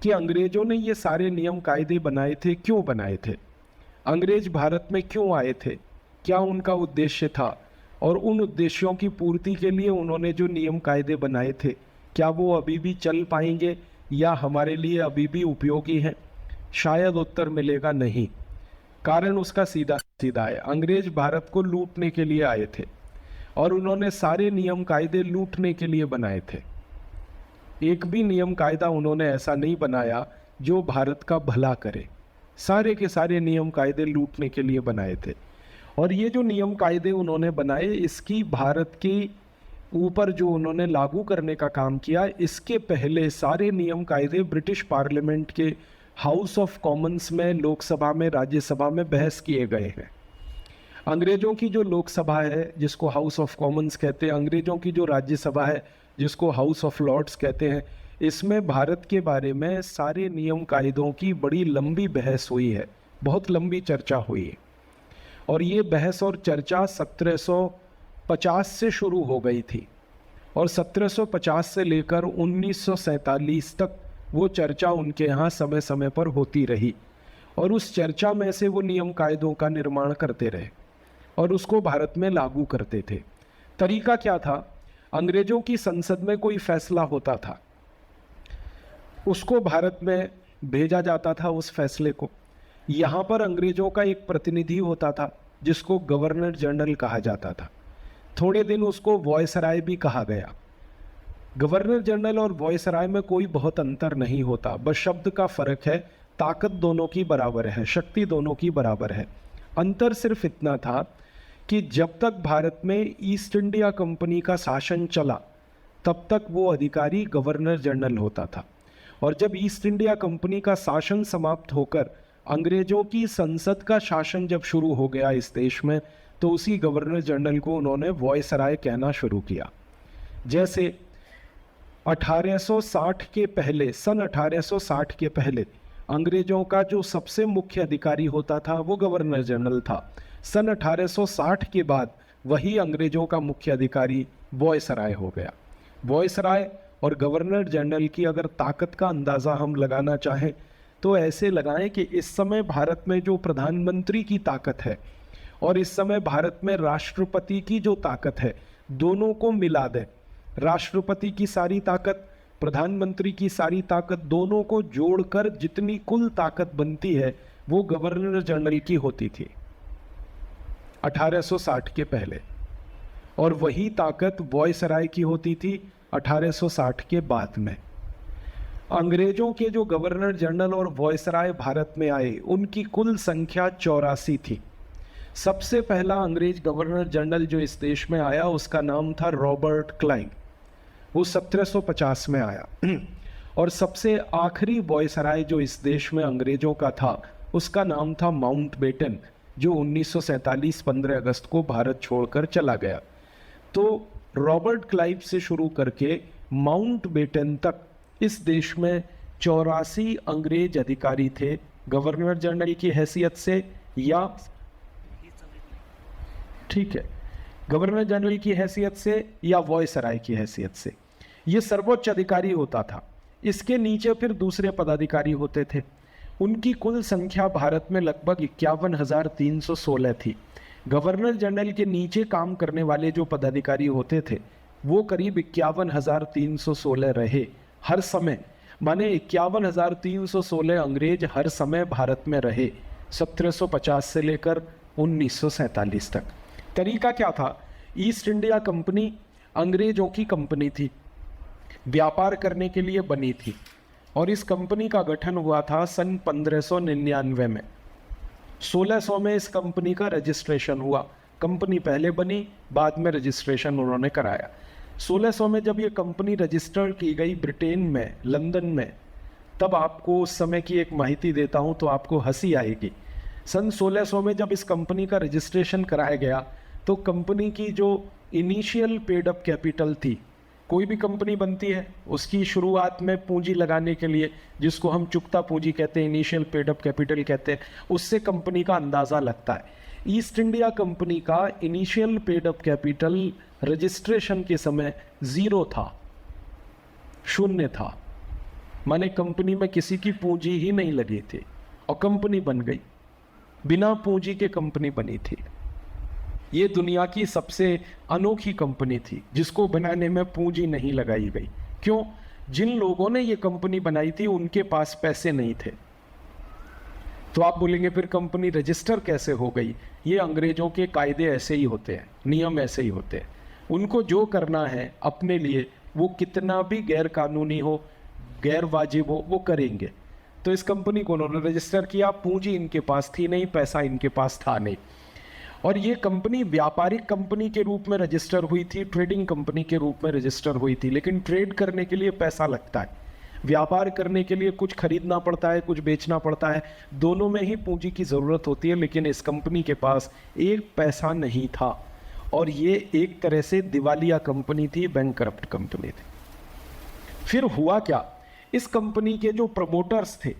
कि अंग्रेजों ने ये सारे नियम कायदे बनाए थे, क्यों बनाए थे, अंग्रेज भारत में क्यों आए थे, क्या उनका उद्देश्य था, और उन उद्देश्यों की पूर्ति के लिए उन्होंने जो नियम कायदे बनाए थे क्या वो अभी भी चल पाएंगे या हमारे लिए अभी भी उपयोगी हैं। शायद उत्तर मिलेगा नहीं। कारण उसका सीधा सीधा है, अंग्रेज भारत को लूटने के लिए आए थे और उन्होंने सारे नियम कायदे लूटने के लिए बनाए थे। एक भी नियम कायदा उन्होंने ऐसा नहीं बनाया जो भारत का भला करे। सारे के सारे नियम कायदे लूटने के लिए बनाए थे। और ये जो नियम कायदे उन्होंने बनाए, इसकी भारत के ऊपर जो उन्होंने लागू करने का काम किया, इसके पहले सारे नियम कायदे ब्रिटिश पार्लियामेंट के हाउस ऑफ कॉमन्स में, लोकसभा में, राज्यसभा में बहस किए गए हैं। अंग्रेजों की जो लोकसभा है जिसको हाउस ऑफ कॉमन्स कहते हैं, अंग्रेजों की जो राज्यसभा है जिसको हाउस ऑफ लॉर्ड्स कहते हैं, इसमें भारत के बारे में सारे नियम कायदों की बड़ी लंबी बहस हुई है, बहुत लंबी चर्चा हुई है। और ये बहस और चर्चा 1750 से शुरू हो गई थी और 1750 से लेकर 1947 तक वो चर्चा उनके यहाँ समय समय पर होती रही और उस चर्चा में से वो नियम कायदों का निर्माण करते रहे और उसको भारत में लागू करते थे। तरीका क्या था, अंग्रेजों की संसद में कोई फैसला होता था, उसको भारत में भेजा जाता था, उस फैसले को। यहाँ पर अंग्रेजों का एक प्रतिनिधि होता था जिसको गवर्नर जनरल कहा जाता था। थोड़े दिन उसको वॉयसराय भी कहा गया। गवर्नर जनरल और वॉयसराय में कोई बहुत अंतर नहीं होता, बस शब्द का फर्क है, ताकत दोनों की बराबर है, शक्ति दोनों की बराबर है। अंतर सिर्फ इतना था कि जब तक भारत में ईस्ट इंडिया कंपनी का शासन चला तब तक वो अधिकारी गवर्नर जनरल होता था, और जब ईस्ट इंडिया कंपनी का शासन समाप्त होकर अंग्रेजों की संसद का शासन जब शुरू हो गया इस देश में, तो उसी गवर्नर जनरल को उन्होंने वॉयसराय कहना शुरू किया। जैसे 1860 के पहले, सन 1860 के पहले अंग्रेजों का जो सबसे मुख्य अधिकारी होता था वो गवर्नर जनरल था। सन 1860 के बाद वही अंग्रेजों का मुख्य अधिकारी वॉयसराय हो गया। वॉयसराय और गवर्नर जनरल की अगर ताकत का अंदाज़ा हम लगाना चाहें तो ऐसे लगाएं कि इस समय भारत में जो प्रधानमंत्री की ताकत है और इस समय भारत में राष्ट्रपति की जो ताकत है, दोनों को मिला दें। राष्ट्रपति की सारी ताकत, प्रधानमंत्री की सारी ताकत, दोनों को जोड़कर जितनी कुल ताकत बनती है वो गवर्नर जनरल की होती थी 1860 के पहले, और वही ताकत वॉयसराय की होती थी 1860 के बाद में। अंग्रेजों के जो गवर्नर जनरल और वॉयसराय भारत में आए उनकी कुल संख्या 84 थी। सबसे पहला अंग्रेज गवर्नर जनरल जो इस देश में आया उसका नाम था रॉबर्ट क्लाइव, वो 1750 में आया। और सबसे आखिरी वॉयसराय जो इस देश में अंग्रेजों का था उसका नाम था माउंटबेटन, जो 1947 15 अगस्त को भारत छोड़कर चला गया। तो रॉबर्ट क्लाइव से शुरू करके माउंटबेटन तक इस देश में 84 अंग्रेज अधिकारी थे, गवर्नर जनरल की हैसियत से या ठीक है गवर्नर जनरल की हैसियत से या वॉयसराय की हैसियत से। ये सर्वोच्च अधिकारी होता था। इसके नीचे फिर दूसरे पदाधिकारी होते थे। उनकी कुल संख्या भारत में लगभग 51,316 थी। गवर्नर जनरल के नीचे काम करने वाले जो पदाधिकारी होते थे वो करीब 51,316 रहे हर समय, माने 51,316 अंग्रेज हर समय भारत में रहे 1750 से लेकर 1947 तक। तरीका क्या था, ईस्ट इंडिया कंपनी अंग्रेजों की कंपनी थी, व्यापार करने के लिए बनी थी, और इस कंपनी का गठन हुआ था सन 1599 में। 1600 में इस कंपनी का रजिस्ट्रेशन हुआ। कंपनी पहले बनी, बाद में रजिस्ट्रेशन उन्होंने कराया। 1600 में जब ये कंपनी रजिस्टर की गई ब्रिटेन में, लंदन में, तब आपको उस समय की एक माहिती देता हूँ तो आपको हंसी आएगी। सन 1600 में जब इस कंपनी का रजिस्ट्रेशन कराया गया तो कंपनी की जो इनिशियल पेड अप कैपिटल थी, कोई भी कंपनी बनती है उसकी शुरुआत में पूंजी लगाने के लिए, जिसको हम चुकता पूंजी कहते हैं, इनिशियल पेड अप कैपिटल कहते हैं, उससे कंपनी का अंदाज़ा लगता है। ईस्ट इंडिया कंपनी का initial paid up capital registration के समय 0 था, 0 था। माने कंपनी में किसी की पूंजी ही नहीं लगी थी और कंपनी बन गई, बिना पूंजी के कंपनी बनी थी। ये दुनिया की सबसे अनोखी कंपनी थी जिसको बनाने में पूंजी नहीं लगाई गई। क्यों? जिन लोगों ने ये कंपनी बनाई थी उनके पास पैसे नहीं थे। तो आप बोलेंगे फिर कंपनी रजिस्टर कैसे हो गई? ये अंग्रेजों के कायदे ऐसे ही होते हैं, नियम ऐसे ही होते हैं। उनको जो करना है अपने लिए, वो कितना भी गैर कानूनी हो, गैर वाजिब हो, वो करेंगे। तो इस कंपनी को उन्होंने रजिस्टर किया, पूंजी इनके पास थी नहीं, पैसा इनके पास था नहीं। और ये कंपनी व्यापारिक कंपनी के रूप में रजिस्टर हुई थी, ट्रेडिंग कंपनी के रूप में रजिस्टर हुई थी। लेकिन ट्रेड करने के लिए पैसा लगता है, व्यापार करने के लिए कुछ खरीदना पड़ता है, कुछ बेचना पड़ता है, दोनों में ही पूंजी की ज़रूरत होती है। लेकिन इस कंपनी के पास एक पैसा नहीं था और ये एक तरह से दिवालिया कंपनी थी, बैंकरप्ट कंपनी थी। फिर हुआ क्या? इस कंपनी के जो प्रमोटर्स थे,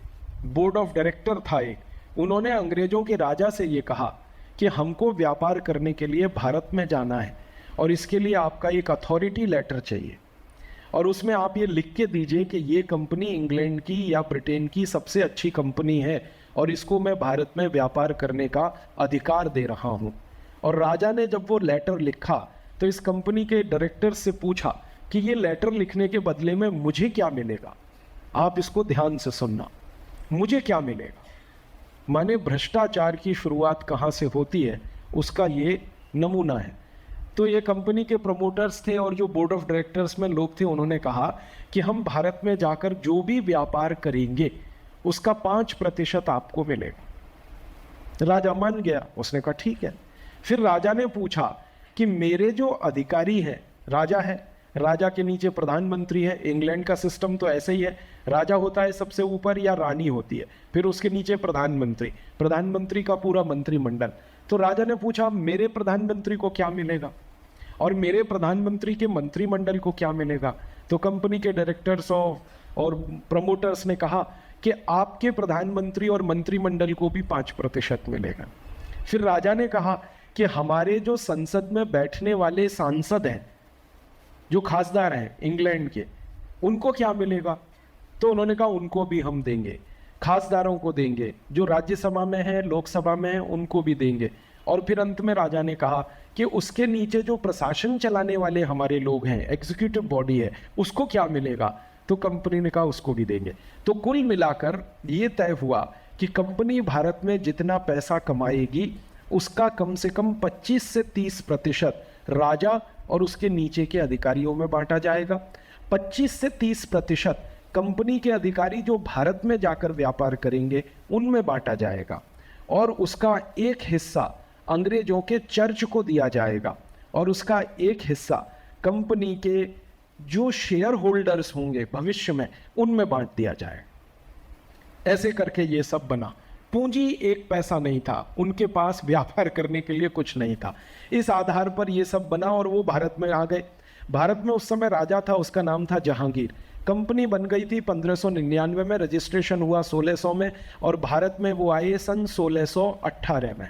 बोर्ड ऑफ डायरेक्टर था एक, उन्होंने अंग्रेजों के राजा से ये कहा कि हमको व्यापार करने के लिए भारत में जाना है और इसके लिए आपका एक अथॉरिटी लेटर चाहिए और उसमें आप ये लिख के दीजिए कि ये कंपनी इंग्लैंड की या ब्रिटेन की सबसे अच्छी कंपनी है और इसको मैं भारत में व्यापार करने का अधिकार दे रहा हूँ। और राजा ने जब वो लेटर लिखा तो इस कंपनी के डायरेक्टर से पूछा कि ये लेटर लिखने के बदले में मुझे क्या मिलेगा? आप इसको ध्यान से सुनना, मुझे क्या मिलेगा? माने भ्रष्टाचार की शुरुआत कहाँ से होती है उसका ये नमूना है। तो ये कंपनी के प्रमोटर्स थे और जो बोर्ड ऑफ डायरेक्टर्स में लोग थे, उन्होंने कहा कि हम भारत में जाकर जो भी व्यापार करेंगे उसका 5% आपको मिलेगा। राजा मान गया, उसने कहा ठीक है। फिर राजा ने पूछा कि मेरे जो अधिकारी हैं, राजा है, राजा के नीचे प्रधानमंत्री है, इंग्लैंड का सिस्टम तो ऐसे ही है, राजा होता है सबसे ऊपर या रानी होती है, फिर उसके नीचे प्रधानमंत्री, प्रधानमंत्री का पूरा मंत्रिमंडल। तो राजा ने पूछा मेरे प्रधानमंत्री को क्या मिलेगा और मेरे प्रधानमंत्री के मंत्रिमंडल को क्या मिलेगा? तो कंपनी के डायरेक्टर्स और प्रमोटर्स ने कहा कि आपके प्रधानमंत्री और मंत्रिमंडल को भी 5% मिलेगा। फिर राजा ने कहा कि हमारे जो संसद में बैठने वाले सांसद हैं, जो खासदार हैं इंग्लैंड के, उनको क्या मिलेगा? तो उन्होंने कहा उनको भी हम देंगे, खासदारों को देंगे, जो राज्यसभा में है, लोकसभा में है, उनको भी देंगे। और फिर अंत में राजा ने कहा कि उसके नीचे जो प्रशासन चलाने वाले हमारे लोग हैं, एग्जीक्यूटिव बॉडी है, उसको क्या मिलेगा? तो कंपनी ने कहा उसको भी देंगे। तो कुल मिलाकर ये तय हुआ कि कंपनी भारत में जितना पैसा कमाएगी उसका कम से कम 25 से 30% राजा और उसके नीचे के अधिकारियों में बांटा जाएगा। 25 से 30% कंपनी के अधिकारी जो भारत में जाकर व्यापार करेंगे उनमें बांटा जाएगा और उसका एक हिस्सा अंग्रेजों के चर्च को दिया जाएगा और उसका एक हिस्सा कंपनी के जो शेयर होल्डर्स होंगे भविष्य में उनमें बांट दिया जाएगा। ऐसे करके ये सब बना। पूंजी एक पैसा नहीं था, उनके पास व्यापार करने के लिए कुछ नहीं था। इस आधार पर ये सब बना और वो भारत में आ गए। भारत में उस समय राजा था, उसका नाम था जहांगीर। कंपनी बन गई थी 1599 में, रजिस्ट्रेशन हुआ 1600 में और भारत में वो आए सन 1618 में।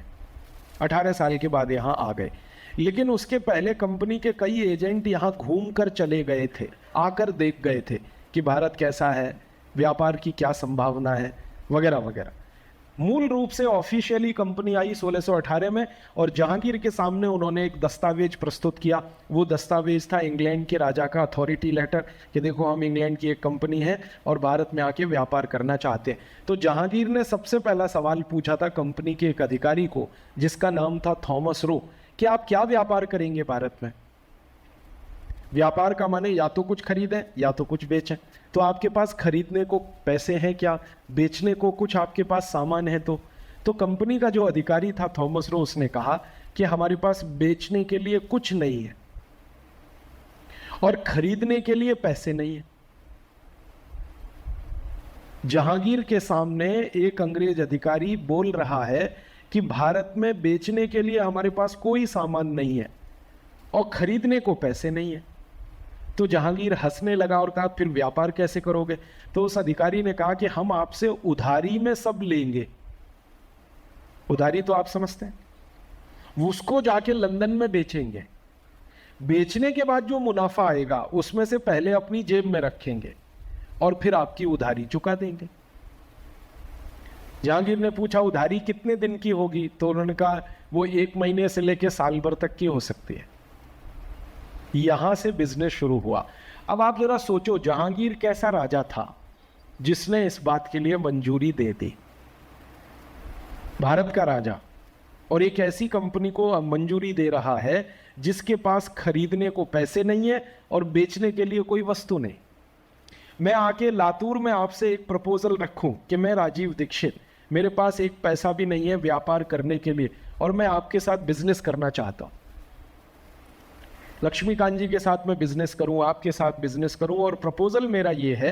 18 साल के बाद यहाँ आ गए। लेकिन उसके पहले कंपनी के कई एजेंट यहाँ घूम कर चले गए थे, आकर देख गए थे कि भारत कैसा है, व्यापार की क्या संभावना है, वगैरह वगैरह। मूल रूप से ऑफिशियली कंपनी आई 1618 में और जहांगीर के सामने उन्होंने एक दस्तावेज प्रस्तुत किया। वो दस्तावेज था इंग्लैंड के राजा का अथॉरिटी लेटर कि देखो हम इंग्लैंड की एक कंपनी है और भारत में आके व्यापार करना चाहते हैं। तो जहांगीर ने सबसे पहला सवाल पूछा था कंपनी के एक अधिकारी को जिसका नाम था थॉमस रो कि आप क्या व्यापार करेंगे भारत में? व्यापार का माने या तो कुछ खरीदें या तो कुछ बेचें। तो आपके पास खरीदने को पैसे हैं क्या? बेचने को कुछ आपके पास सामान है? तो कंपनी का जो अधिकारी था थॉमस रो, उसने कहा कि हमारे पास बेचने के लिए कुछ नहीं है और खरीदने के लिए पैसे नहीं है। जहांगीर के सामने एक अंग्रेज अधिकारी बोल रहा है कि भारत में बेचने के लिए हमारे पास कोई सामान नहीं है और खरीदने को पैसे नहीं है। तो जहांगीर हंसने लगा और कहा फिर व्यापार कैसे करोगे? तो उस अधिकारी ने कहा कि हम आपसे उधारी में सब लेंगे। उधारी तो आप समझते हैं, उसको जाके लंदन में बेचेंगे, बेचने के बाद जो मुनाफा आएगा उसमें से पहले अपनी जेब में रखेंगे और फिर आपकी उधारी चुका देंगे। जहांगीर ने पूछा उधारी कितने दिन की होगी, तो उन्होंने कहा वो 1 महीने से लेकर साल भर तक की हो सकती है। यहां से बिजनेस शुरू हुआ। अब आप जरा सोचो, जहांगीर कैसा राजा था जिसने इस बात के लिए मंजूरी दे दी। भारत का राजा, और एक ऐसी कंपनी को मंजूरी दे रहा है जिसके पास खरीदने को पैसे नहीं है और बेचने के लिए कोई वस्तु नहीं। मैं आके लातूर में आपसे एक प्रपोजल रखूं कि मैं राजीव दीक्षित, मेरे पास एक पैसा भी नहीं है व्यापार करने के लिए और मैं आपके साथ बिजनेस करना चाहता हूं, लक्ष्मीकांत जी के साथ मैं बिजनेस करूं, आपके साथ बिजनेस करूं, और प्रपोजल मेरा ये है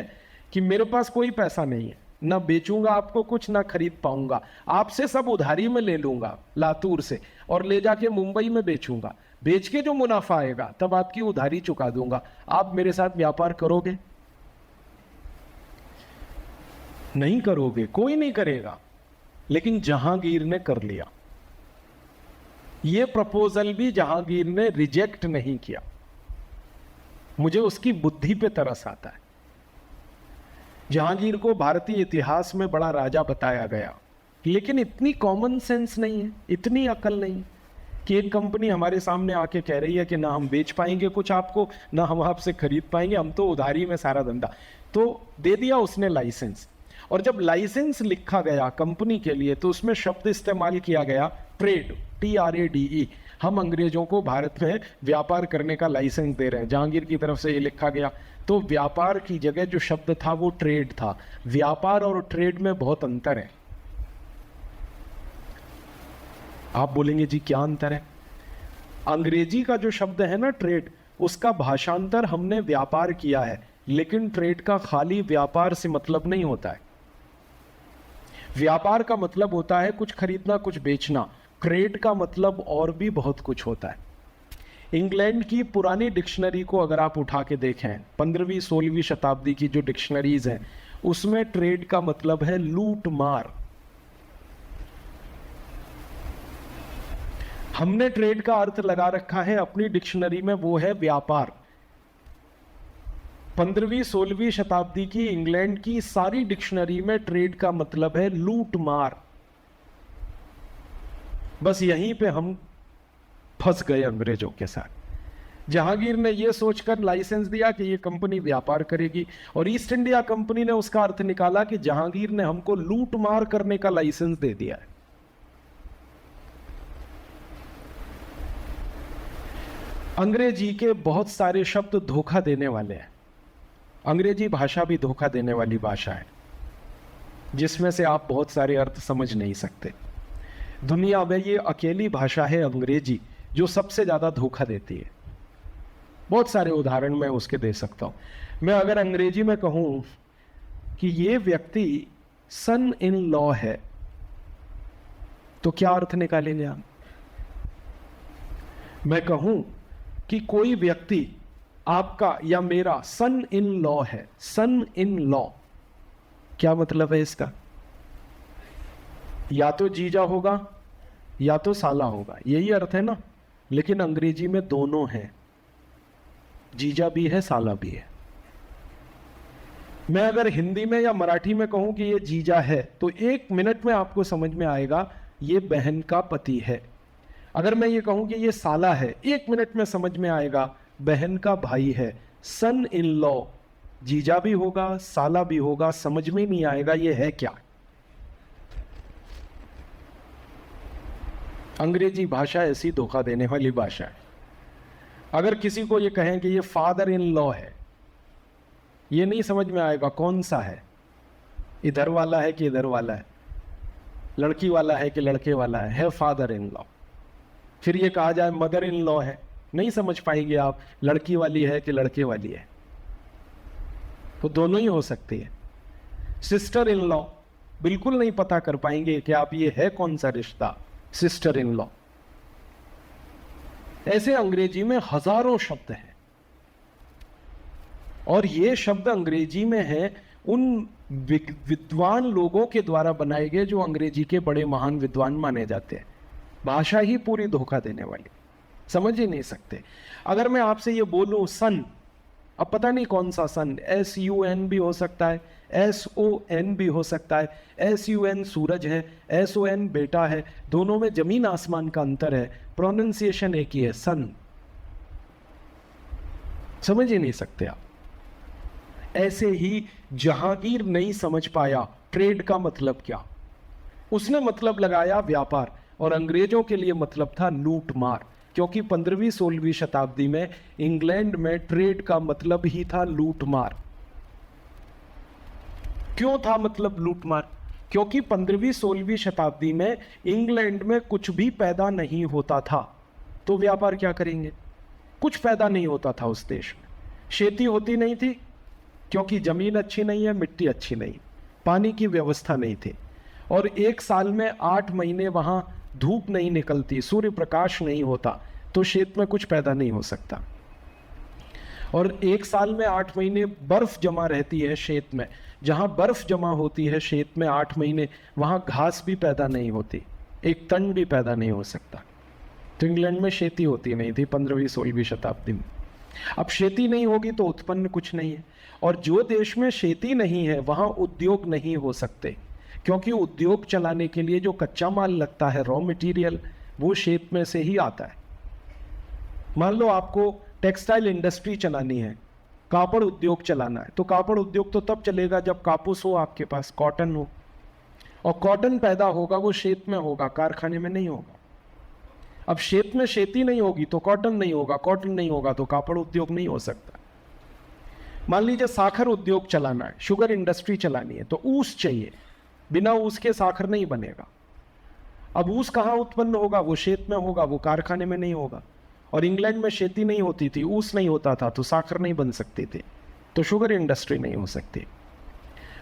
कि मेरे पास कोई पैसा नहीं है, ना बेचूंगा आपको कुछ, ना खरीद पाऊंगा, आपसे सब उधारी में ले लूंगा लातूर से और ले जाके मुंबई में बेचूंगा, बेच के जो मुनाफा आएगा तब आपकी उधारी चुका दूंगा, आप मेरे साथ व्यापार करोगे? नहीं करोगे, कोई नहीं करेगा। लेकिन जहांगीर ने कर लिया। यह प्रपोजल भी जहांगीर ने रिजेक्ट नहीं किया। मुझे उसकी बुद्धि पे तरस आता है। जहांगीर को भारतीय इतिहास में बड़ा राजा बताया गया, लेकिन इतनी कॉमन सेंस नहीं है, इतनी अकल नहीं कि एक कंपनी हमारे सामने आके कह रही है कि ना हम बेच पाएंगे कुछ आपको, ना हम आपसे खरीद पाएंगे, हम तो उधारी में सारा धंधा। तो दे दिया उसने लाइसेंस, और जब लाइसेंस लिखा गया कंपनी के लिए तो उसमें शब्द इस्तेमाल किया गया ट्रेड, TRADE। हम अंग्रेजों को भारत में व्यापार करने का लाइसेंस दे रहे हैं, जहांगीर की तरफ से ये लिखा गया। तो व्यापार की जगह जो शब्द था वो ट्रेड था। व्यापार और ट्रेड में बहुत अंतर है। आप बोलेंगे जी क्या अंतर है? अंग्रेजी का जो शब्द है ना ट्रेड, उसका भाषांतर हमने व्यापार किया है, लेकिन ट्रेड का खाली व्यापार से मतलब नहीं होता है। व्यापार का मतलब होता है कुछ खरीदना, कुछ बेचना। ट्रेड का मतलब और भी बहुत कुछ होता है। इंग्लैंड की पुरानी डिक्शनरी को अगर आप उठा के देखें, 15वीं 16वीं शताब्दी की जो डिक्शनरीज हैं, उसमें ट्रेड का मतलब है लूट मार। हमने ट्रेड का अर्थ लगा रखा है अपनी डिक्शनरी में, वो है व्यापार। 15वीं 16वीं शताब्दी की इंग्लैंड की सारी डिक्शनरी में ट्रेड का मतलब है लूट मार। बस यहीं पे हम फंस गए अंग्रेजों के साथ। जहांगीर ने यह सोचकर लाइसेंस दिया कि यह कंपनी व्यापार करेगी, और ईस्ट इंडिया कंपनी ने उसका अर्थ निकाला कि जहांगीर ने हमको लूट मार करने का लाइसेंस दे दिया है। अंग्रेजी के बहुत सारे शब्द धोखा देने वाले हैं। अंग्रेजी भाषा भी धोखा देने वाली भाषा है, जिसमें से आप बहुत सारे अर्थ समझ नहीं सकते। दुनिया में ये अकेली भाषा है अंग्रेजी जो सबसे ज्यादा धोखा देती है। बहुत सारे उदाहरण मैं उसके दे सकता हूं। मैं अगर अंग्रेजी में कहूं कि ये व्यक्ति सन इन लॉ है, तो क्या अर्थ निकालेंगे आप? मैं कहूं कि कोई व्यक्ति आपका या मेरा सन इन लॉ है, सन इन लॉ, क्या मतलब है इसका? या तो जीजा होगा या तो साला होगा, यही अर्थ है ना। लेकिन अंग्रेजी में दोनों हैं, जीजा भी है, साला भी है। मैं अगर हिंदी में या मराठी में कहूं कि ये जीजा है, तो 1 मिनट में आपको समझ में आएगा ये बहन का पति है। अगर मैं ये कहूं कि ये साला है, 1 मिनट में समझ में आएगा बहन का भाई है। सन इन लॉ, जीजा भी होगा, साला भी होगा, समझ में नहीं आएगा ये है क्या। अंग्रेजी भाषा ऐसी धोखा देने वाली भाषा है। अगर किसी को ये कहें कि ये फादर इन लॉ है, ये नहीं समझ में आएगा कौन सा है, इधर वाला है कि इधर वाला है, लड़की वाला है कि लड़के वाला है फादर इन लॉ। फिर ये कहा जाए मदर इन लॉ है, नहीं समझ पाएंगे आप लड़की वाली है कि लड़के वाली है, तो दोनों ही हो सकती है। सिस्टर इन लॉ, बिल्कुल नहीं पता कर पाएंगे कि आप ये है कौन सा रिश्ता, सिस्टर इन लॉ। ऐसे अंग्रेजी में हजारों शब्द हैं, और ये शब्द अंग्रेजी में है उन विद्वान लोगों के द्वारा बनाए गए जो अंग्रेजी के बड़े महान विद्वान माने जाते हैं। भाषा ही पूरी धोखा देने वाली, समझ ही नहीं सकते। अगर मैं आपसे ये बोलूं सन, अब पता नहीं कौन सा सन, SUN भी हो सकता है, SON भी हो सकता है। SUN सूरज है, SON बेटा है, दोनों में जमीन आसमान का अंतर है, प्रोनाउंसिएशन एक ही है, सन। समझ ही नहीं सकते आप। ऐसे ही जहांगीर नहीं समझ पाया ट्रेड का मतलब क्या, उसने मतलब लगाया व्यापार, और अंग्रेजों के लिए मतलब था लूट मार, क्योंकि 15वीं-16वीं शताब्दी में इंग्लैंड में ट्रेड का मतलब ही था लूट मार। क्यों था मतलब लूट मार? क्योंकि 15वीं-16वीं शताब्दी में इंग्लैंड में कुछ भी पैदा नहीं होता था, तो व्यापार क्या करेंगे? कुछ पैदा नहीं होता था उस देश में, खेती होती नहीं थी क्योंकि जमीन अच्छी नहीं है, मिट्टी अच्छी नहीं, पानी की व्यवस्था नहीं थी, और एक साल में 8 महीने वहां धूप नहीं निकलती, सूर्य प्रकाश नहीं होता, तो क्षेत्र में कुछ पैदा नहीं हो सकता। और एक साल में 8 महीने बर्फ जमा रहती है क्षेत्र में, जहां बर्फ जमा होती है क्षेत्र में 8 महीने, वहां घास भी पैदा नहीं होती, एक तन भी पैदा नहीं हो सकता। तो इंग्लैंड में खेती होती नहीं थी 15वीं-16वीं शताब्दी में। अब खेती नहीं होगी तो उत्पन्न कुछ नहीं है, और जो देश में खेती नहीं है वहां उद्योग नहीं हो सकते, क्योंकि उद्योग चलाने के लिए जो कच्चा माल लगता है, रॉ मटेरियल, वो क्षेत्र में से ही आता है। मान लो आपको टेक्सटाइल इंडस्ट्री चलानी है, कापड़ उद्योग चलाना है, तो कापड़ उद्योग तो तब चलेगा जब कापूस हो आपके पास, कॉटन हो, और कॉटन पैदा होगा वो क्षेत्र में होगा, कारखाने में नहीं होगा। अब क्षेत्र में खेती नहीं होगी तो कॉटन नहीं होगा, कॉटन नहीं होगा तो कापड़ उद्योग नहीं हो सकता। मान लीजिए साखर उद्योग चलाना है, शुगर इंडस्ट्री चलानी है, तो ऊस चाहिए, बिना ऊस के साखर नहीं बनेगा। अब ऊस कहाँ उत्पन्न होगा? वो क्षेत्र में होगा, वो कारखाने में नहीं होगा। और इंग्लैंड में खेती नहीं होती थी, ऊस नहीं होता था, तो साखर नहीं बन सकती थी, तो शुगर इंडस्ट्री नहीं हो सकती।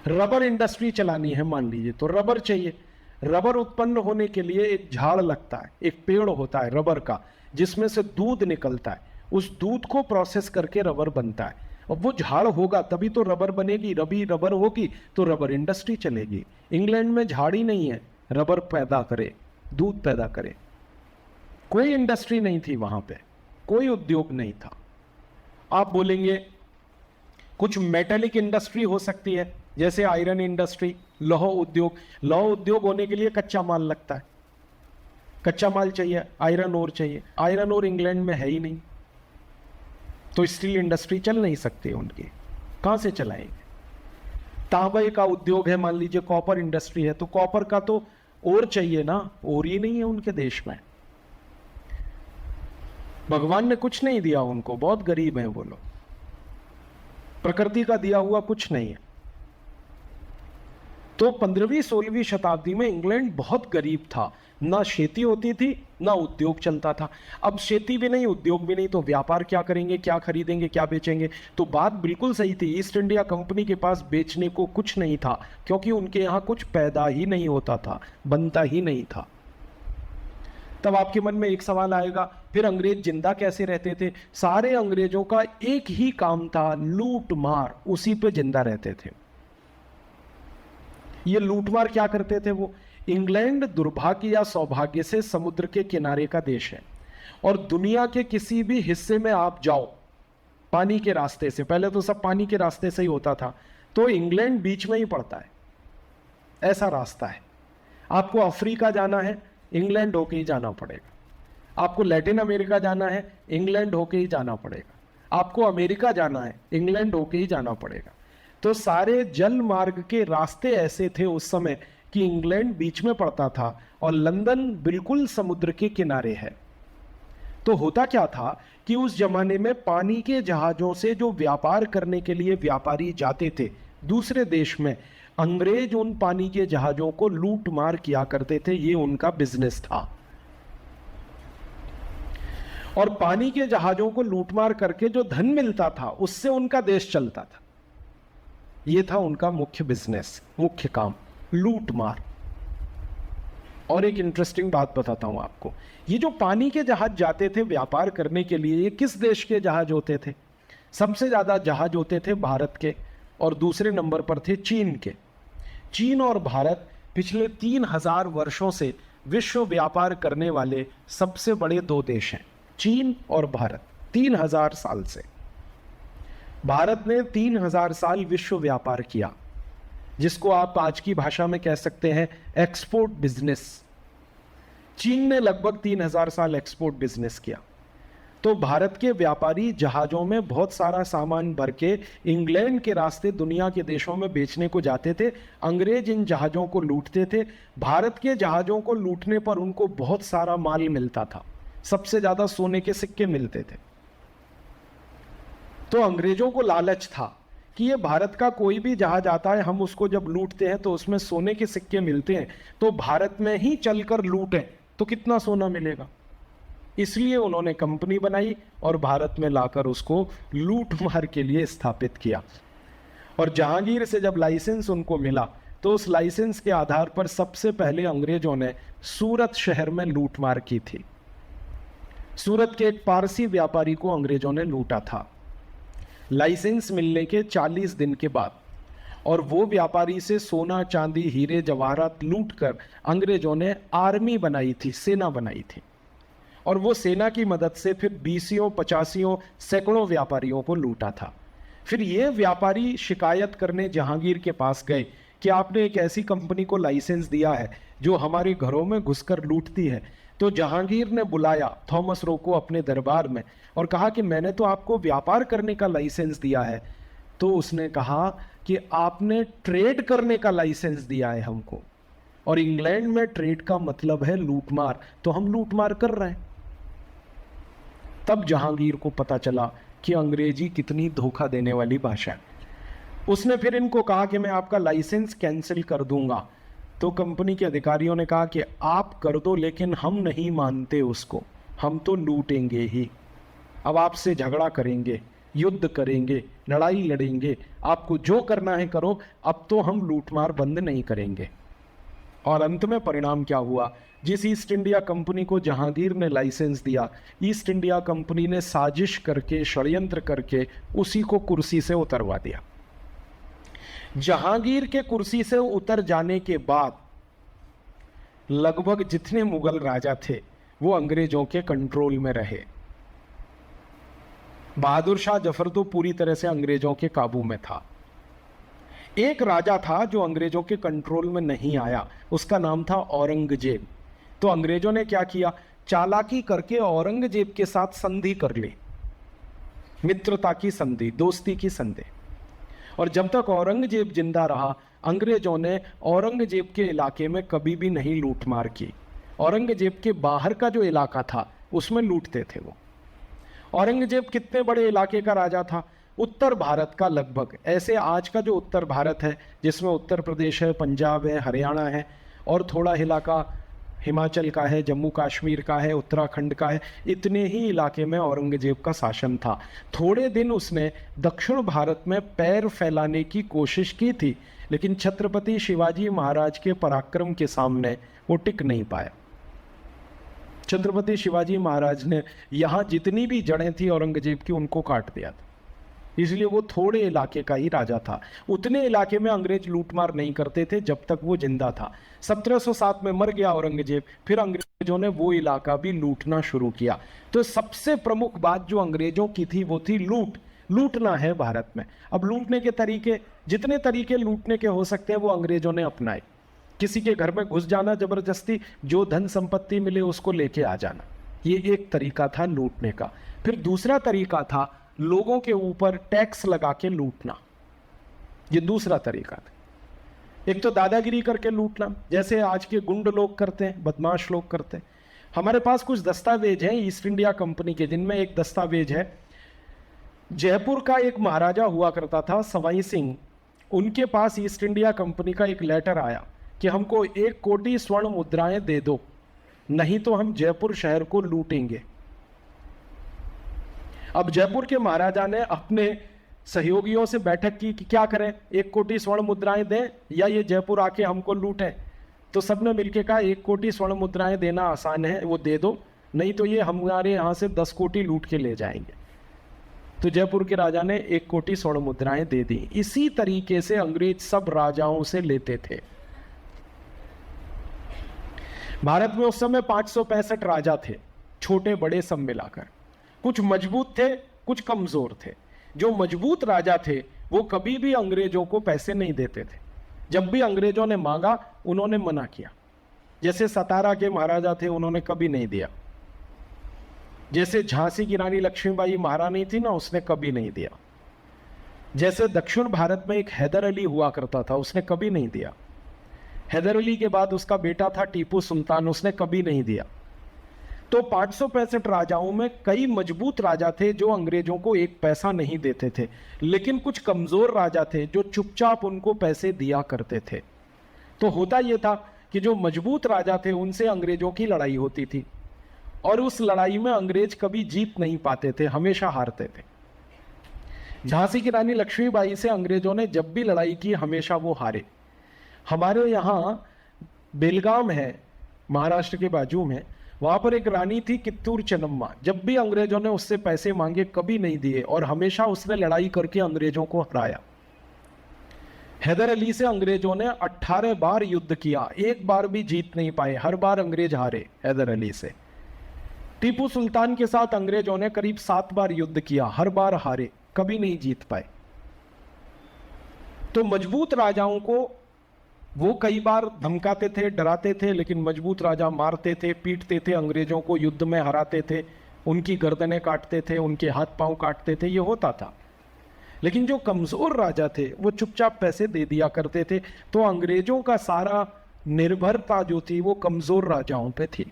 रबर इंडस्ट्री चलानी है मान लीजिए, तो रबर चाहिए। रबर उत्पन्न होने के लिए एक झाड़ लगता है, एक पेड़ होता है रबर का, जिसमें से दूध निकलता है, उस दूध को प्रोसेस करके रबर बनता है, और वो झाड़ होगा तभी तो रबर बनेगी, रबर होगी तो रबर इंडस्ट्री चलेगी। इंग्लैंड में झाड़ ही नहीं है रबर पैदा करे, दूध पैदा करे, कोई इंडस्ट्री नहीं थी वहां पे, कोई उद्योग नहीं था। आप बोलेंगे कुछ मेटेलिक इंडस्ट्री हो सकती है, जैसे आयरन इंडस्ट्री, लौह उद्योग। लौह उद्योग होने के लिए कच्चा माल लगता है, कच्चा माल चाहिए, आयरन ओर चाहिए, आयरन ओर इंग्लैंड में है ही नहीं, तो स्टील इंडस्ट्री चल नहीं सकती उनकी, कहां से चलाएंगे? तांबे का उद्योग है मान लीजिए, कॉपर इंडस्ट्री है, तो कॉपर का तो ओर चाहिए ना, ओर ही नहीं है उनके देश में। भगवान ने कुछ नहीं दिया उनको, बहुत गरीब हैं वो लोग, प्रकृति का दिया हुआ कुछ नहीं है। तो 15वीं-16वीं शताब्दी में इंग्लैंड बहुत गरीब था, ना खेती होती थी ना उद्योग चलता था। अब खेती भी नहीं, उद्योग भी नहीं, तो व्यापार क्या करेंगे, क्या खरीदेंगे, क्या बेचेंगे? तो बात बिल्कुल सही थी, ईस्ट इंडिया कंपनी के पास बेचने को कुछ नहीं था, क्योंकि उनके यहाँ कुछ पैदा ही नहीं होता था, बनता ही नहीं था। तब आपके मन में एक सवाल आएगा, फिर अंग्रेज जिंदा कैसे रहते थे? सारे अंग्रेजों का एक ही काम था, लूट मार, उसी पे जिंदा रहते थे। ये लूटमार क्या करते थे वो? इंग्लैंड दुर्भाग्य या सौभाग्य से समुद्र के किनारे का देश है, और दुनिया के किसी भी हिस्से में आप जाओ पानी के रास्ते से, पहले तो सब पानी के रास्ते से ही होता था, तो इंग्लैंड बीच में ही पड़ता है, ऐसा रास्ता है। आपको अफ्रीका जाना है, इंग्लैंड होके ही जाना पड़ेगा। आपको लैटिन अमेरिका जाना है, इंग्लैंड होके ही जाना पड़ेगा। आपको अमेरिका जाना है, इंग्लैंड होके ही जाना पड़ेगा। तो सारे जल मार्ग के रास्ते ऐसे थे उस समय कि इंग्लैंड बीच में पड़ता था, और लंदन बिल्कुल समुद्र के किनारे है। तो होता क्या था कि उस जमाने में पानी के जहाजों से जो व्यापार करने के लिए व्यापारी जाते थे दूसरे देश में, अंग्रेज उन पानी के जहाजों को लूट मार किया करते थे, ये उनका बिजनेस था। और पानी के जहाजों को लूटमार करके जो धन मिलता था उससे उनका देश चलता था, ये था उनका मुख्य बिजनेस, मुख्य काम, लूट मार। और एक इंटरेस्टिंग बात बताता हूं आपको, ये जो पानी के जहाज जाते थे व्यापार करने के लिए, ये किस देश के जहाज होते थे? सबसे ज्यादा जहाज होते थे भारत के, और दूसरे नंबर पर थे चीन के। चीन और भारत पिछले 3000 वर्षों से विश्व व्यापार करने वाले सबसे बड़े दो देश हैं, चीन और भारत, 3000 साल से। भारत ने 3000 साल विश्व व्यापार किया, जिसको आप आज की भाषा में कह सकते हैं एक्सपोर्ट बिजनेस। चीन ने लगभग 3000 साल एक्सपोर्ट बिजनेस किया। तो भारत के व्यापारी जहाजों में बहुत सारा सामान भर के इंग्लैंड के रास्ते दुनिया के देशों में बेचने को जाते थे। अंग्रेज इन जहाजों को लूटते थे। भारत के जहाजों को लूटने पर उनको बहुत सारा माल मिलता था, सबसे ज्यादा सोने के सिक्के मिलते थे। तो अंग्रेजों को लालच था कि ये भारत का कोई भी जहाज आता है, हम उसको जब लूटते हैं तो उसमें सोने के सिक्के मिलते हैं, तो भारत में ही चलकर लूटें तो कितना सोना मिलेगा। इसलिए उन्होंने कंपनी बनाई और भारत में लाकर उसको लूट मार के लिए स्थापित किया। और जहांगीर से जब लाइसेंस उनको मिला तो उस लाइसेंस के आधार पर सबसे पहले अंग्रेजों ने सूरत शहर में लूट मार की थी। सूरत के एक पारसी व्यापारी को अंग्रेजों ने लूटा था लाइसेंस मिलने के 40 दिन के बाद, और वो व्यापारी से सोना चांदी हीरे जवाहरात लूटकर अंग्रेजों ने आर्मी बनाई थी, सेना बनाई थी। और वो सेना की मदद से फिर 20 50 सैकड़ों व्यापारियों को लूटा था। फिर ये व्यापारी शिकायत करने जहांगीर के पास गए कि आपने एक ऐसी कंपनी को लाइसेंस दिया है जो हमारे घरों में घुसकर लूटती है। तो जहांगीर ने बुलाया थॉमस रो को अपने दरबार में और कहा कि मैंने तो आपको व्यापार करने का लाइसेंस दिया है। तो उसने कहा कि आपने ट्रेड करने का लाइसेंस दिया है हमको, और इंग्लैंड में ट्रेड का मतलब है लूटमार, तो हम लूटमार कर रहे हैं। तब जहांगीर को पता चला कि अंग्रेजी कितनी धोखा देने वाली भाषा है। उसने फिर इनको कहा कि मैं आपका लाइसेंस कैंसिल कर दूंगा। तो कंपनी के अधिकारियों ने कहा कि आप कर दो, लेकिन हम नहीं मानते उसको, हम तो लूटेंगे ही। अब आपसे झगड़ा करेंगे, युद्ध करेंगे, लड़ाई लड़ेंगे, आपको जो करना है करो, अब तो हम लूटमार बंद नहीं करेंगे। और अंत में परिणाम क्या हुआ? जिस ईस्ट इंडिया कंपनी को जहांगीर ने लाइसेंस दिया, ईस्ट इंडिया कंपनी ने साजिश करके, षड्यंत्र करके उसी को कुर्सी से उतरवा दिया। जहांगीर के कुर्सी से उतर जाने के बाद लगभग जितने मुगल राजा थे वो अंग्रेजों के कंट्रोल में रहे। बहादुर शाह जफर तो पूरी तरह से अंग्रेजों के काबू में था। एक राजा था जो अंग्रेजों के कंट्रोल में नहीं आया, उसका नाम था औरंगजेब। तो अंग्रेजों ने क्या किया? चालाकी करके औरंगजेब के साथ संधि कर ली, मित्रता की संधि, दोस्ती की संधि। और जब तक औरंगजेब जिंदा रहा, अंग्रेजों ने औरंगजेब के इलाके में कभी भी नहीं लूटमार की। औरंगजेब के बाहर का जो इलाका था उसमें लूटते थे वो। औरंगजेब कितने बड़े इलाके का राजा था? उत्तर भारत का लगभग, ऐसे आज का जो उत्तर भारत है जिसमें उत्तर प्रदेश है, पंजाब है, हरियाणा है, और थोड़ा इलाका हिमाचल का है, जम्मू कश्मीर का है, उत्तराखंड का है, इतने ही इलाके में औरंगजेब का शासन था। थोड़े दिन उसने दक्षिण भारत में पैर फैलाने की कोशिश की थी, लेकिन छत्रपति शिवाजी महाराज के पराक्रम के सामने वो टिक नहीं पाया। छत्रपति शिवाजी महाराज ने यहाँ जितनी भी जड़ें थी औरंगजेब की, उनको काट दिया था। इसलिए वो थोड़े इलाके का ही राजा था। उतने इलाके में अंग्रेज लूटमार नहीं करते थे जब तक वो जिंदा था। 1707 में मर गया औरंगजेब, फिर अंग्रेजों ने वो इलाका भी लूटना शुरू किया। तो सबसे प्रमुख बात जो अंग्रेजों की थी वो थी लूट। लूटना है भारत में। अब लूटने के तरीके, जितने तरीके लूटने के हो सकते हैं वो अंग्रेजों ने अपनाए। किसी के घर में घुस जाना जबरदस्ती, जो धन संपत्ति मिले उसको लेके आ जाना, ये एक तरीका था लूटने का। फिर दूसरा तरीका था लोगों के ऊपर टैक्स लगा के लूटना, ये दूसरा तरीका था। एक तो दादागिरी करके लूटना, जैसे आज के गुंड लोग करते हैं, बदमाश लोग करते हैं। हमारे पास कुछ दस्तावेज हैं ईस्ट इंडिया कंपनी के, जिनमें एक दस्तावेज है, जयपुर का एक महाराजा हुआ करता था सवाई सिंह, उनके पास ईस्ट इंडिया कंपनी का एक लेटर आया कि हमको 1 कोटी स्वर्ण मुद्राएं दे दो, नहीं तो हम जयपुर शहर को लूटेंगे। अब जयपुर के महाराजा ने अपने सहयोगियों से बैठक की कि क्या करें, 1 कोटी स्वर्ण मुद्राएं दें या ये जयपुर आके हमको लूटें। तो सबने मिलकर कहा 1 कोटी स्वर्ण मुद्राएं देना आसान है, वो दे दो, नहीं तो ये हमारे यहाँ से 10 कोटी लूट के ले जाएंगे। तो जयपुर के राजा ने 1 कोटी स्वर्ण मुद्राएं दे दी। इसी तरीके से अंग्रेज सब राजाओं से लेते थे। भारत में उस समय 565 राजा थे, छोटे बड़े सब मिलाकर। कुछ मजबूत थे, कुछ कमजोर थे। जो मजबूत राजा थे वो कभी भी अंग्रेजों को पैसे नहीं देते थे। जब भी अंग्रेजों ने मांगा उन्होंने मना किया। जैसे सतारा के महाराजा थे, उन्होंने कभी नहीं दिया। जैसे झांसी की रानी लक्ष्मीबाई महारानी थी ना, उसने कभी नहीं दिया। जैसे दक्षिण भारत में एक हैदर अली हुआ करता था, उसने कभी नहीं दिया। हैदर अली के बाद उसका बेटा था टीपू सुल्तान, उसने कभी नहीं दिया। तो 565 राजाओं में कई मजबूत राजा थे जो अंग्रेजों को एक पैसा नहीं देते थे, लेकिन कुछ कमजोर राजा थे जो चुपचाप उनको पैसे दिया करते थे। तो होता यह था कि जो मजबूत राजा थे उनसे अंग्रेजों की लड़ाई होती थी, और उस लड़ाई में अंग्रेज कभी जीत नहीं पाते थे, हमेशा हारते थे। झांसी की रानी लक्ष्मीबाई से अंग्रेजों ने जब भी लड़ाई की हमेशा वो हारे। हमारे यहाँ बेलगाम है, महाराष्ट्र के बाजू में, वहां पर एक रानी थी कित्तूर चेन्नम्मा। जब भी अंग्रेजों ने उससे पैसे मांगे कभी नहीं दिए, और हमेशा उसने लड़ाई करके अंग्रेजों को हराया। हैदर अली से अंग्रेजों ने 18 बार युद्ध किया, एक बार भी जीत नहीं पाए, हर बार अंग्रेज हारे हैदर अली से। टीपू सुल्तान के साथ अंग्रेजों ने करीब 7 बार युद्ध किया, हर बार हारे, कभी नहीं जीत पाए। तो मजबूत राजाओं को वो कई बार धमकाते थे, डराते थे, लेकिन मजबूत राजा मारते थे, पीटते थे, अंग्रेजों को युद्ध में हराते थे, उनकी गर्दनें काटते थे, उनके हाथ पांव काटते थे, ये होता था। लेकिन जो कमजोर राजा थे वो चुपचाप पैसे दे दिया करते थे। तो अंग्रेजों का सारा निर्भरता जो थी वो कमजोर राजाओं पे थी।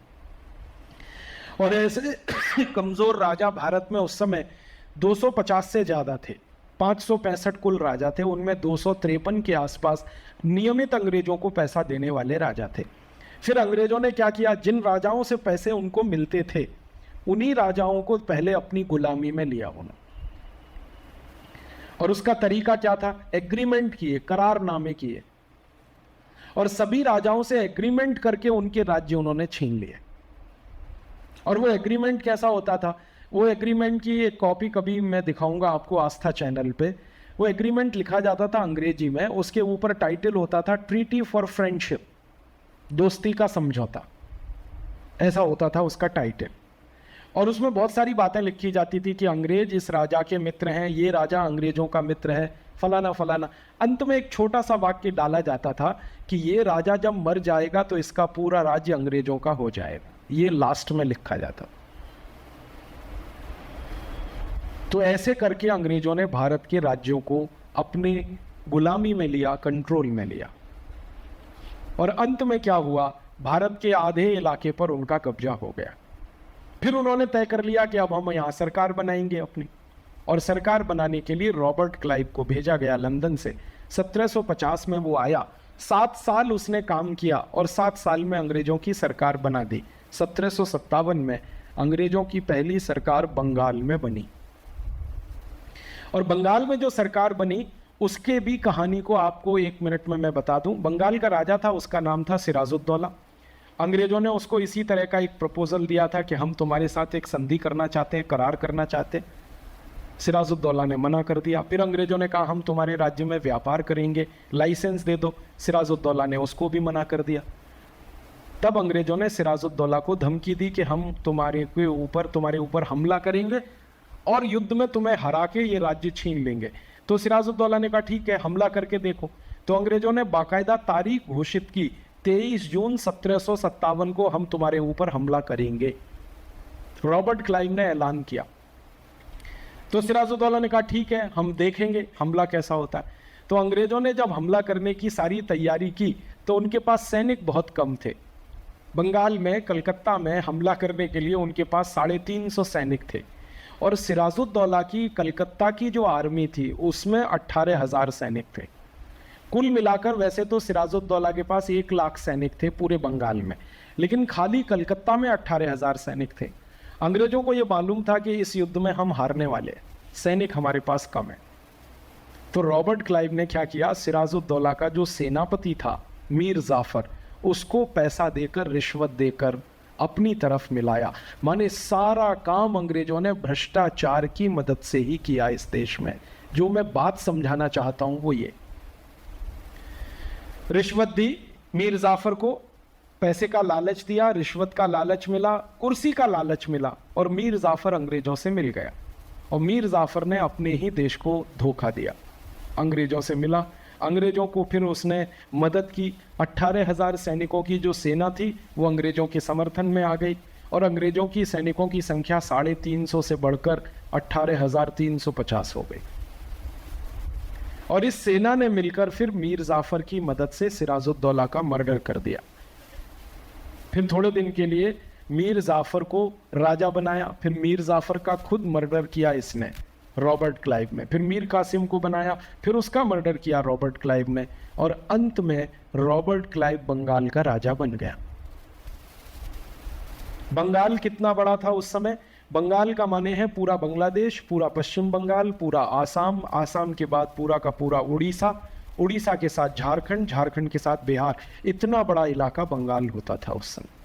और ऐसे कमजोर राजा भारत में उस समय 250 से ज्यादा थे। 565 कुल राजा थे, उनमें 253 के आसपास नियमित अंग्रेजों को पैसा देने वाले राजा थे। फिर अंग्रेजों ने क्या किया, जिन राजाओं से पैसे उनको मिलते थे उन्हीं राजाओं को पहले अपनी गुलामी में लिया उन्होंने। और उसका तरीका क्या था, एग्रीमेंट किए, करारनामे किए, और सभी राजाओं से एग्रीमेंट करके उनके राज्य उन्होंने छीन लिए। और वो एग्रीमेंट कैसा होता था, वो एग्रीमेंट की एक कॉपी कभी मैं दिखाऊंगा आपको आस्था चैनल पे। वो एग्रीमेंट लिखा जाता था अंग्रेजी में, उसके ऊपर टाइटल होता था ट्रीटी फॉर फ्रेंडशिप, दोस्ती का समझौता, ऐसा होता था उसका टाइटल। और उसमें बहुत सारी बातें लिखी जाती थी कि अंग्रेज इस राजा के मित्र हैं, ये राजा अंग्रेजों का मित्र है, फलाना फलाना। अंत में एक छोटा सा वाक्य डाला जाता था कि ये राजा जब मर जाएगा तो इसका पूरा राज्य अंग्रेजों का हो जाएगा, ये लास्ट में लिखा जाता। तो ऐसे करके अंग्रेजों ने भारत के राज्यों को अपने गुलामी में लिया, कंट्रोल में लिया। और अंत में क्या हुआ, भारत के आधे इलाके पर उनका कब्जा हो गया। फिर उन्होंने तय कर लिया कि अब हम यहाँ सरकार बनाएंगे अपनी। और सरकार बनाने के लिए रॉबर्ट क्लाइव को भेजा गया लंदन से। 1750 में वो आया, 7 साल उसने काम किया और 7 साल में अंग्रेजों की सरकार बना दी। 1757 में अंग्रेजों की पहली सरकार बंगाल में बनी। और बंगाल में जो सरकार बनी उसके भी कहानी को आपको 1 मिनट में मैं बता दूं। बंगाल का राजा था, उसका नाम था सिराजुद्दौला। अंग्रेजों ने उसको इसी तरह का एक प्रपोजल दिया था कि हम तुम्हारे साथ एक संधि करना चाहते हैं, करार करना चाहते हैं। सिराजुद्दौला ने मना कर दिया। फिर अंग्रेजों ने कहा हम तुम्हारे राज्य में व्यापार करेंगे, लाइसेंस दे दो। सिराजुद्दौला ने उसको भी मना कर दिया। तब अंग्रेजों ने सिराजुद्दौला को धमकी दी कि हम तुम्हारे ऊपर हमला करेंगे और युद्ध में तुम्हें हरा के ये राज्य छीन लेंगे। तो सिराजुद्दौला ने कहा ठीक है, हमला करके देखो। तो अंग्रेजों ने बाकायदा तारीख घोषित की, 23 जून 1757 को हम तुम्हारे ऊपर हमला करेंगे। रॉबर्ट क्लाइव ने ऐलान किया। तो सिराजुद्दौला ने कहा ठीक है, हम देखेंगे हमला कैसा होता है। तो अंग्रेजों ने जब हमला करने की सारी तैयारी की तो उनके पास सैनिक बहुत कम थे। बंगाल में, कलकत्ता में हमला करने के लिए उनके पास 350 सैनिक थे। और सिराजुद्दौला की कलकत्ता की जो आर्मी थी उसमें 18,000 सैनिक थे। कुल मिलाकर वैसे तो सिराजुद्दौला के पास 1 लाख सैनिक थे पूरे बंगाल में, लेकिन खाली कलकत्ता में 18,000 सैनिक थे। अंग्रेजों को यह मालूम था कि इस युद्ध में हम हारने वाले, सैनिक हमारे पास कम है। तो रॉबर्ट क्लाइव ने क्या किया, सिराजुद्दौला का जो सेनापति था मीर जाफर, उसको पैसा देकर, रिश्वत देकर अपनी तरफ मिलाया। माने सारा काम अंग्रेजों ने भ्रष्टाचार की मदद से ही किया इस देश में। जो मैं बात समझाना चाहता हूं वो ये, रिश्वत दी मीर जाफर को, पैसे का लालच दिया, रिश्वत का लालच मिला, कुर्सी का लालच मिला, और मीर जाफर अंग्रेजों से मिल गया। और मीर जाफर ने अपने ही देश को धोखा दिया, अंग्रेजों से मिला, अंग्रेजों को फिर उसने मदद की। 18,000 सैनिकों की जो सेना थी वो अंग्रेजों के समर्थन में आ गई और अंग्रेजों की सैनिकों की संख्या 350 से बढ़कर 18,350 हो गई। और इस सेना ने मिलकर फिर मीर जाफर की मदद से सिराजुद्दौला का मर्डर कर दिया। फिर थोड़े दिन के लिए मीर जाफर को राजा बनाया, फिर मीर जाफर का खुद मर्डर किया इसने रॉबर्ट क्लाइव ने, फिर मीर कासिम को बनाया, फिर उसका मर्डर किया रॉबर्ट क्लाइव ने, और अंत में रॉबर्ट क्लाइव बंगाल का राजा बन गया। बंगाल कितना बड़ा था उस समय? बंगाल का माने है पूरा बांग्लादेश, पूरा पश्चिम बंगाल, पूरा आसाम, आसाम के बाद पूरा का पूरा उड़ीसा, उड़ीसा के साथ झारखंड, झारखंड के साथ बिहार, इतना बड़ा इलाका बंगाल होता था उस समय।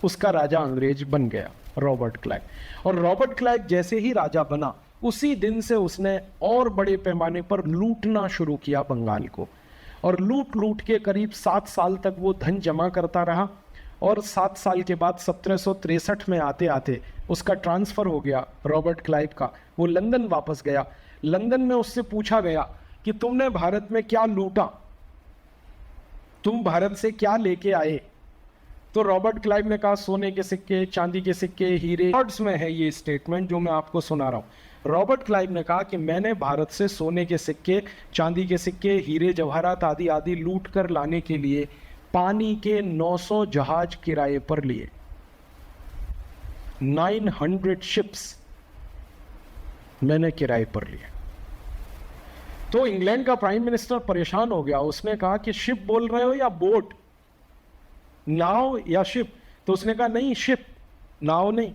उसका राजा अंग्रेज बन गया रॉबर्ट क्लाइव। और रॉबर्ट क्लाइव जैसे ही राजा बना उसी दिन से उसने और बड़े पैमाने पर लूटना शुरू किया बंगाल को, और लूट लूट के करीब 7 साल तक वो धन जमा करता रहा। और 7 साल के बाद 1763 में आते आते उसका ट्रांसफर हो गया रॉबर्ट क्लाइव का, वो लंदन वापस गया। लंदन में उससे पूछा गया कि तुमने भारत में क्या लूटा, तुम भारत से क्या लेके आए? तो रॉबर्ट क्लाइव ने कहा सोने के सिक्के, चांदी के सिक्के, हीरे। वर्ड्स में है ये स्टेटमेंट जो मैं आपको सुना रहा हूं। रॉबर्ट क्लाइव ने कहा कि मैंने भारत से सोने के सिक्के, चांदी के सिक्के, हीरे जवाहरात आदि आदि लूट कर लाने के लिए पानी के 900 जहाज किराए पर लिए, 900 शिप्स मैंने किराए पर लिए। तो इंग्लैंड का प्राइम मिनिस्टर परेशान हो गया, उसने कहा कि शिप बोल रहे हो या बोट, नाव या शिप? तो उसने कहा नहीं शिप, नाव नहीं।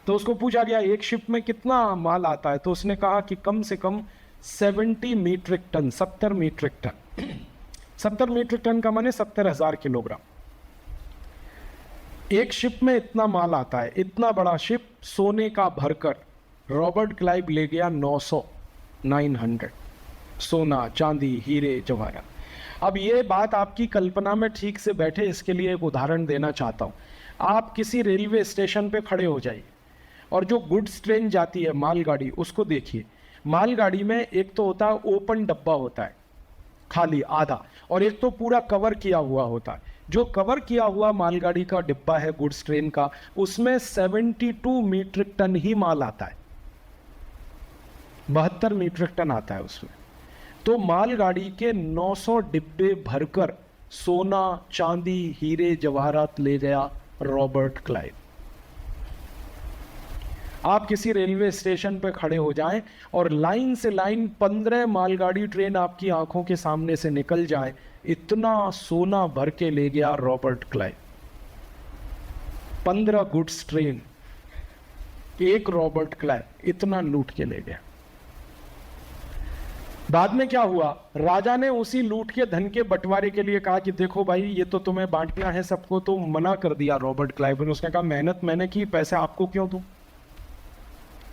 तो उसको पूछा गया एक शिप में कितना माल आता है? तो उसने कहा कि कम से कम 70 metric tonne, 70 metric tonne. 70 metric tonne का माने 70,000 किलोग्राम। एक शिप में इतना माल आता है। इतना बड़ा शिप सोने का भरकर रॉबर्ट क्लाइव ले गया 900 सोना, चांदी, हीरे, जवाहरात। अब ये बात आपकी कल्पना में ठीक से बैठे, इसके लिए एक उदाहरण देना चाहता हूँ। आप किसी रेलवे स्टेशन पे खड़े हो जाइए और जो गुड्स ट्रेन जाती है मालगाड़ी, उसको देखिए। मालगाड़ी में एक तो होता है ओपन डब्बा होता है खाली आधा, और एक तो पूरा कवर किया हुआ होता है। जो कवर किया हुआ मालगाड़ी का डिब्बा है गुड्स ट्रेन का, उसमें 72 मीट्रिक टन ही माल आता है, 72 मीट्रिक टन आता है उसमें। तो मालगाड़ी के 900 डिब्बे भरकर सोना, चांदी, हीरे, जवाहरात ले गया रॉबर्ट क्लाइव। आप किसी रेलवे स्टेशन पर खड़े हो जाएं और लाइन से लाइन 15 मालगाड़ी ट्रेन आपकी आंखों के सामने से निकल जाए, इतना सोना भर के ले गया रॉबर्ट क्लाइव। 15 गुड्स ट्रेन, एक रॉबर्ट क्लाइव इतना लूट के ले गया। बाद में क्या हुआ? राजा ने उसी लूट के धन के बंटवारे के लिए कहा कि देखो भाई ये तो तुम्हें बांटना है सबको, तो मना कर दिया रॉबर्ट क्लाइव ने। उसने कहा मेहनत मैंने की, पैसे आपको क्यों दूं?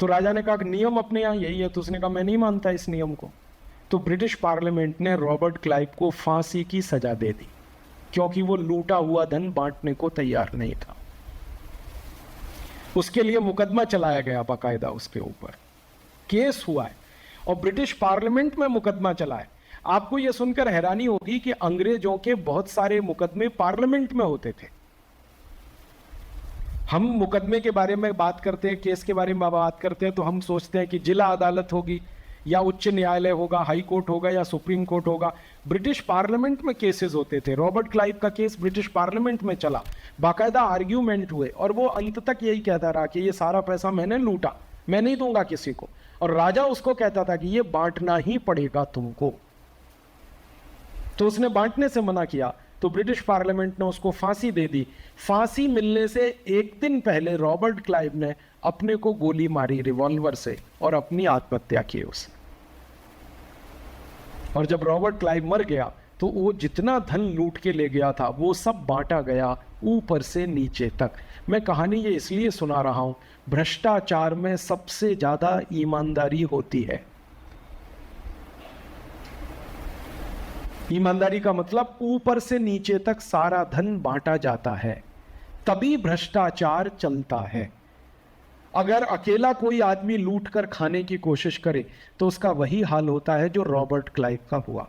तो राजा ने कहा कि नियम अपने यहाँ यही है। तो उसने कहा मैं नहीं मानता इस नियम को। तो ब्रिटिश पार्लियामेंट ने रॉबर्ट क्लाइव को फांसी की सजा दे दी, क्योंकि वो लूटा हुआ धन बांटने को तैयार नहीं था। उसके लिए मुकदमा चलाया गया, बाकायदा उसके ऊपर केस हुआ है और ब्रिटिश पार्लियामेंट में मुकदमा चला है। आपको यह सुनकर हैरानी होगी कि अंग्रेजों के बहुत सारे मुकदमे पार्लियामेंट में होते थे। हम मुकदमे के बारे में बात करते हैं, केस के बारे में बात करते हैं, तो हम सोचते हैं कि जिला अदालत होगी या उच्च न्यायालय होगा, हाई कोर्ट होगा या सुप्रीम कोर्ट होगा। ब्रिटिश पार्लियामेंट में केसेस होते थे। रॉबर्ट क्लाइव का केस ब्रिटिश पार्लियामेंट में चला, बाकायदा आर्ग्यूमेंट हुए, और वो अंत तक यही कहता रहा कि ये सारा पैसा मैंने लूटा, मैं नहीं दूंगा किसी को। और राजा उसको कहता था कि ये बांटना ही पड़ेगा तुमको। तो उसने बांटने से मना किया, तो ब्रिटिश पार्लियामेंट ने उसको फांसी दे दी। फांसी मिलने से एक दिन पहले रॉबर्ट क्लाइव ने अपने को गोली मारी रिवॉल्वर से और अपनी आत्महत्या की उसने। और जब रॉबर्ट क्लाइव मर गया तो वो जितना धन लूट के ले गया था वो सब बांटा गया ऊपर से नीचे तक। मैं कहानी ये इसलिए सुना रहा हूं, भ्रष्टाचार में सबसे ज्यादा ईमानदारी होती है। ईमानदारी का मतलब ऊपर से नीचे तक सारा धन बांटा जाता है, तभी भ्रष्टाचार चलता है। अगर अकेला कोई आदमी लूट कर खाने की कोशिश करे तो उसका वही हाल होता है जो रॉबर्ट क्लाइव का हुआ।